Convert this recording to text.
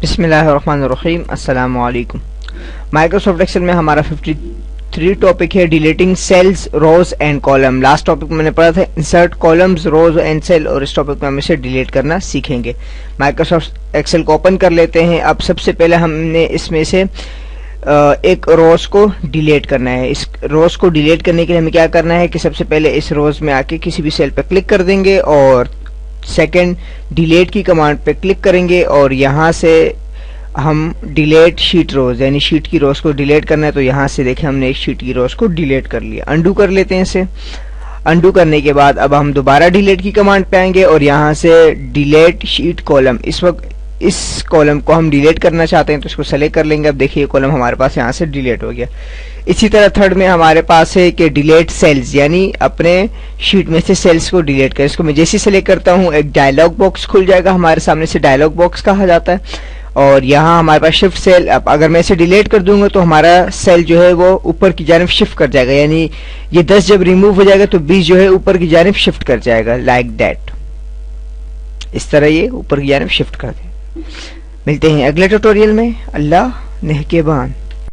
बिस्मिल्लाहिर्रहमानिर्रहीम। अस्सलाम वालेकुम। माइक्रोसॉफ्ट एक्सेल में हमारा 53 टॉपिक है deleting cells, rows and column. Last topic में मैंने पढ़ा था insert columns, rows and cell, और इस टॉपिक में हम इसे डिलीट करना सीखेंगे। माइक्रोसॉफ्ट एक्सेल को ओपन कर लेते हैं। अब सबसे पहले हमने इसमें से एक रोज को डिलीट करना है। इस रोज को डिलीट करने के लिए हमें क्या करना है कि सबसे पहले इस रोज में आके किसी भी सेल पर क्लिक कर देंगे और सेकंड डिलीट की कमांड पे क्लिक करेंगे और यहाँ से हम डिलीट शीट रोज यानी शीट की रोज को डिलीट करना है। तो यहाँ से देखें हमने एक शीट की रोज को डिलीट कर लिया। अंडू कर लेते हैं इसे। अंडू करने के बाद अब हम दोबारा डिलीट की कमांड पे आएंगे और यहाँ से डिलीट शीट कॉलम, इस वक्त इस कॉलम को हम डिलीट करना चाहते हैं तो इसको सेलेक्ट कर लेंगे। अब देखिए कॉलम हमारे पास यहाँ से डिलीट हो गया। इसी तरह थर्ड में हमारे पास है कि डिलीट सेल्स, यानी अपने शीट में से सेल्स को डिलीट करें। इसको मैं जैसे सेलेक्ट करता हूँ एक डायलॉग बॉक्स खुल जाएगा हमारे सामने, से डायलॉग बॉक्स कहा जाता है। और यहाँ हमारे पास शिफ्ट सेल, अब अगर मैं इसे डिलीट कर दूंगा तो हमारा सेल जो है वो ऊपर की जानिब शिफ्ट कर जाएगा, यानी ये 10 जब रिमूव हो जाएगा तो 20 जो है ऊपर की जानिब शिफ्ट कर जाएगा, लाइक दैट। इस तरह ये ऊपर की जानिब शिफ्ट कर दे। मिलते हैं अगले ट्यूटोरियल में। अल्लाह नेहकेबान।